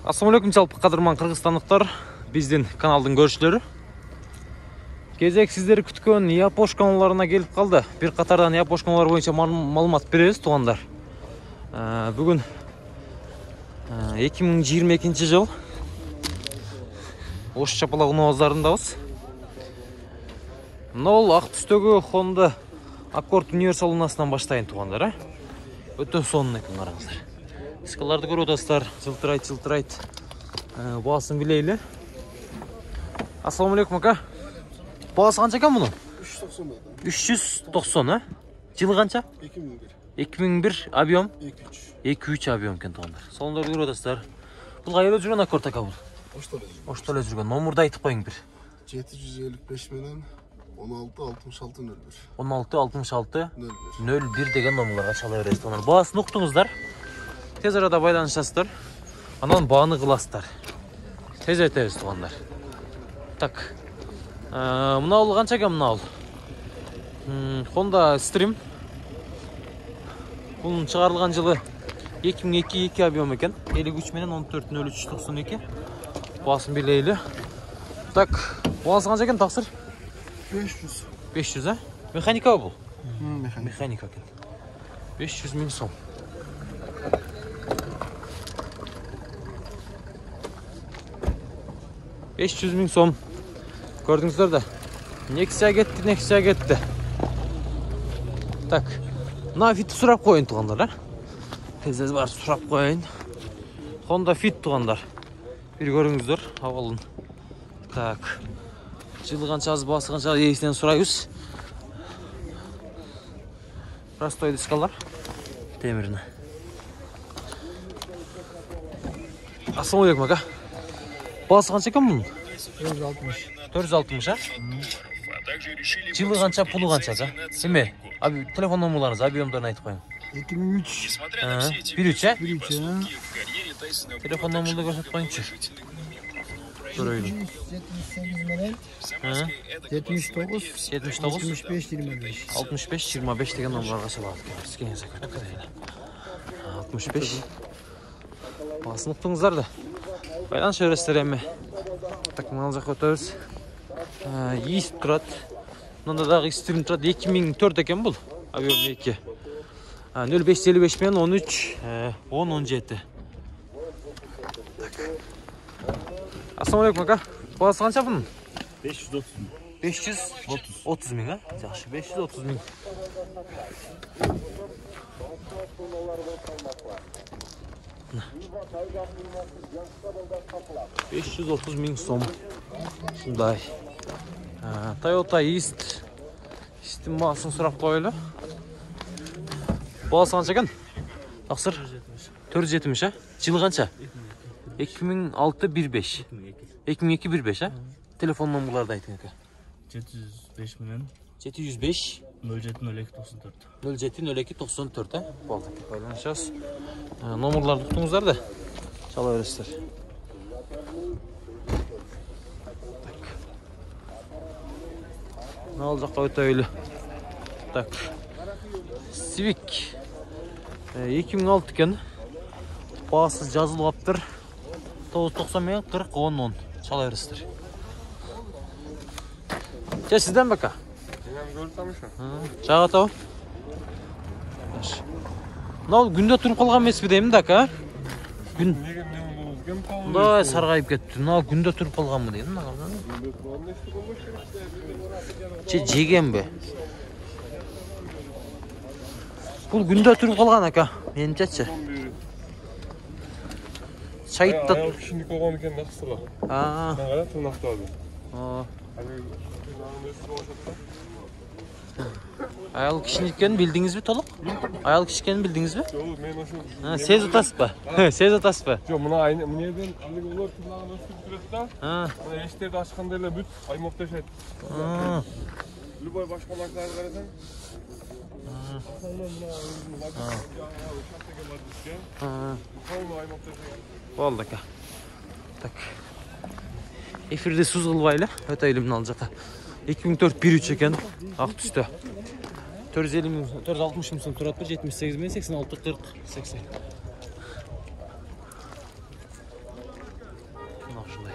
Assalamualaikum жалпы қадырман қырғызстандықтар, біздің каналдың көршілері. Кезек сіздер күткен япош каналдарына келіп қалды. Bir қатардан япош каналар бойынша малымат береміз туғандар. Бүгін 2022 жыл Ош Чапалағын ауыздарындамыз. Мынау ақ түстегі Honda Accord Universal Lunasынан баштайын туғандар. Өтті сонын екен қараңыздар. Скаларды көріп отырсыздар, жылтырайт. Бағасын білейлі. Ассаламалейкум ака. Бағасы қанша екен мұның? 390, а? Жылы қанша? 2001 объем? 2-3 объем екен туғандар. Солындарды көріп отырсыздар. Бұл қайда жүрген Accord ака бұл? Оштоле жүрген. Номерді айтып қойың бір. 755 менен 166601. 166601 деген номерларға шала бересіз. Бағасын ұқтыңыздар. Тез арада байланышасыздар. Анан бағаны қыласыздар. Тез етеміз туғандар. Так. Мынау қанша екен мынау? Honda Stream. Бұның шығарылған жылы 2002 объем екен. 53 менен 14.03.92. Бағасын білейлі. Так. Бағасы қанша екен тақсыр? 500, а? Механика бұл? Механика екен. 500 000 сом. $500 000 сом. Gördünüzler de. Nexia getdi. Tak. Fit surap koyun tuğanlar, ha? Tezez var surap koyun. Honda Fit tuğanlar. Bir görünüzdür. Havalın. Tak. Жылыған чаз, басыған чаз, ейістен сұрайыз. Простой дискалар. Теміріні. Ассаламалейкум ака. Бағасы қанша екен мұның? 460, а? Жылы қанша, пұлы қанша, а? Еме, телефон номерларыңыз, объемдарын айтып қойың. 2003. 1-3, а? Телефон номерларды көрсетіп қойыңшы. 78 менен 79 65-25 деген номерларға шалады. Кеңес көріп көрейін. 65. Басын ұқтыңыздар да. Байланыс өрестер әме. Так, мынау жаққа өтеміз. Иіс тұрады. Мынанда дағы истірім тұрады. 2004 екен бұл. Объем 2. 0555 мен 13, 10-17. Ассаламалейкум ака. Бағасы қанша бұның? 530 мың, а? Жақшы, 530 мың. $530 000 сом. Шындай. Toyota East. East'in бағасын сұрап қойылы. Бағасы қанша екен? Тақсыр? 470, а? Жылы қанша? 2006-15. 2002-15, а? Телефон номерларды айтың ака. 705 менен 705 070294. 070294, а? Болды. Байланышасыз. Номерларды ұқтыңыздар да. Шала өрестер. Так. Нал жаққа өте өйлі. Так. Civic 2006 екен. Бағасы жазылып аптыр. 990 мен 40-10-10. Шала өрістір. Сізден бәка? Жаға тау? Мынау күнде тұрып қалған меспі деймін да, ка? Мұндай сарғайып кетті. Мынау күнде тұрып қалған мы деймін? Жеген бе? Бұл күнде тұрып қалған, ака. Менің жәтші. Шайытта... Аял кішіндік болған екен нақсыға. Мен ғана тырнақты ады. Аял кішіндіккен білдіңіз бе толық? Аял кішіндіккен білдіңіз бе? Жоқ, мен ошу... Сез ұтасыз ба? Сез ұтасыз ба? Жоқ, мұна мінеден олар тырнағын өстіп тұрады да. Мұна ештерді ашқандайлар бүт аймақта шайды. Любой башқа мақтағы қарасаң. Болды ка. Так. Эфирде сөз қылбайлы. Өте айлы мұнал жаққа. 2004-1-3 екен. Ақ түсті. 460 мың сом тұрады бір 78 мен 86 40 80. Ушундай.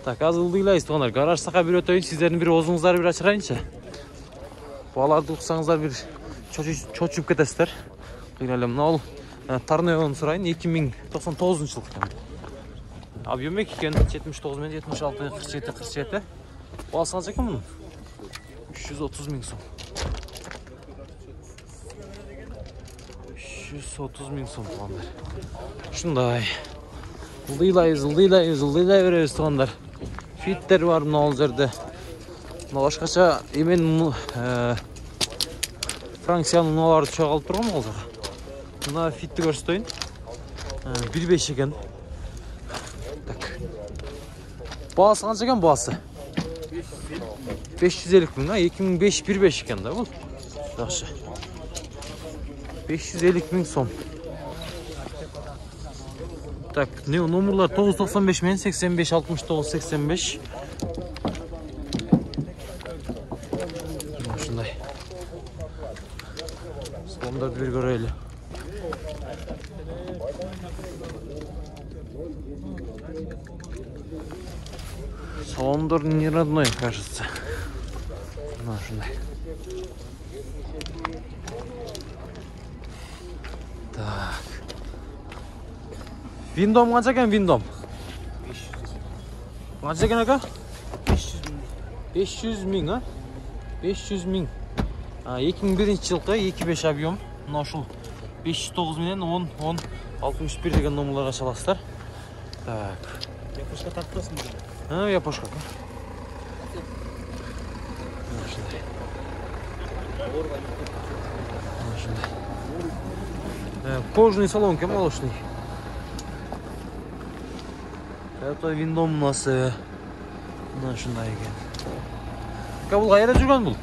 Так, азыр ылдыйлайбыз туугандар. Гараж сака бир өтөйүн, сиздердин бир оозуңуздарды бир ачырайынчы. Баларды уксаңыздар бир чочуп кетесиздер. Кыйнала мына ал Торнеону сурайын, 2099-жылы экен. Объем экен 79 менен 76 47. Баасы канча экен мунун? 330 000 сом. 330 000 сом туугандар. Ушундай. Ылдыйлай беребиз туугандар. Фиттер бар мына ал жерде. Мына башкача эмен Франциянын унаалары чоголуп турган ал жака. Мына фитти көрсөтөйүн. 1.5 экен. Так. Баасы канча экен баасы? 550 000, 2005 1.5 экен да бул. Жакшы. 550 000 сом. Так, номерлар 995 менен 85 69 85. Ушундай. Салондорду бир көрөлү. Салондор не родной, кажется. Ушундай. Так. Виндом канча экен виндом? 500. Канча экен ака? 500 000, а? 500 000. 2001-жылкы 2.5 объем. Мына ушул 509 менен 10 61 деген номерларга чаласыздар. Так. Япошка тартасың. Япошка. Кожаный салон, молочный. Это виндом у нас шундай экен. Кабыл кайда жүргөн бул?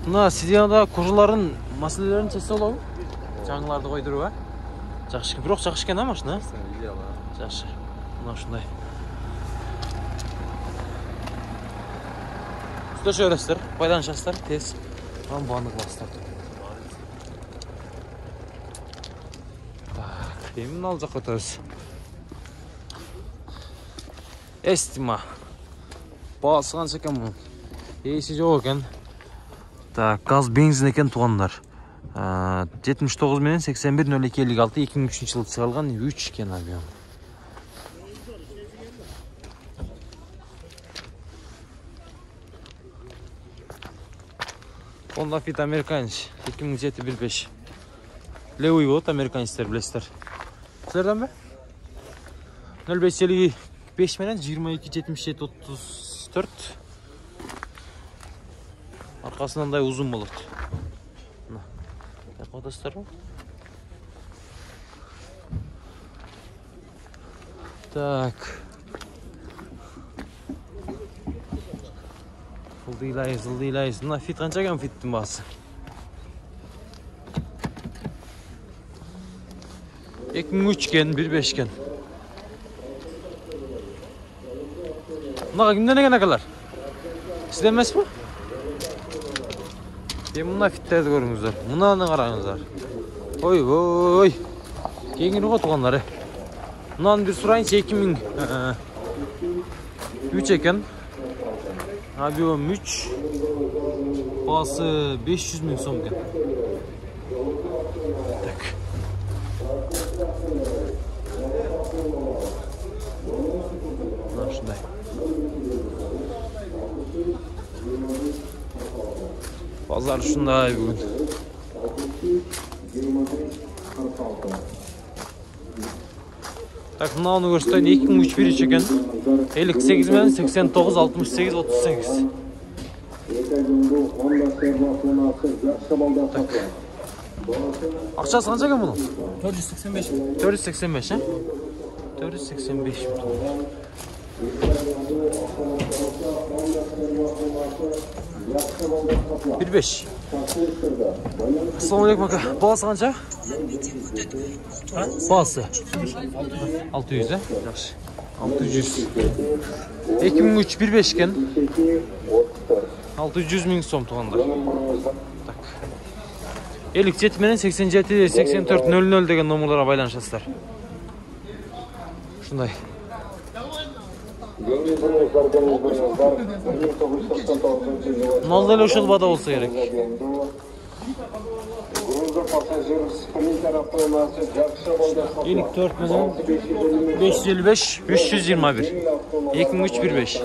Мына сиденада кожаларын маселелерин чечсе болобу? Жаңыларды койдуруп, а? Жакшы, бирок жакшы экен, а машина? Жакшы. Мына ушундай. Сөйлөшө бересиздер, байланышасыздар, тез. Анан бааны кыласыздар. Так, эми ал жакка өтөбүз. Эстима. Баасы канча экен мунун? Эси жок экен. Так, газ бензин экен туугандар. 79 менен 81 02 56 2003-жылы чыгарылган 3 экен объем. Honda Fit американец 2007 1.5. Левый вот американецтер билесиздер. Силерден бе? 0555 менен 22 77 34. Аркасынандай узун болот. Мына. Катасыздарбы? Так. Ылдыйлайбыз. Мына фит канча экен фиттин баасы? 2003 экен, 1.5 экен. Мынага кимден экен акалар? Сизден эмеспи? Мына фиттерди көрүңүздөр. Мунаны караңыздар. Ой. Кеңири го туугандар. Мунаны бир сурайынчы 2003 экен. Объем 3. Баасы 500 000 сом экен. Так. Мына ушундай. Базар ушундай бүгүн. Так, мынаны көрсөтөйүн. 2003 1 экен. 58 менен 89 68 38. Акчасы канча экен мунун? 485. 485, 485. 1.5. Assalamu alaikum aka. Bası kança? Bası. 600 ha? Yaxşı. 600. 2003 1.5 ken. 600 000 som tuğanlar. Tak. 57 menен 87 84 00 деген номерларға байланышасыздар. ушундай. Нол деле ушул бада болсо керек. Илик 4 менен 555 321 2315.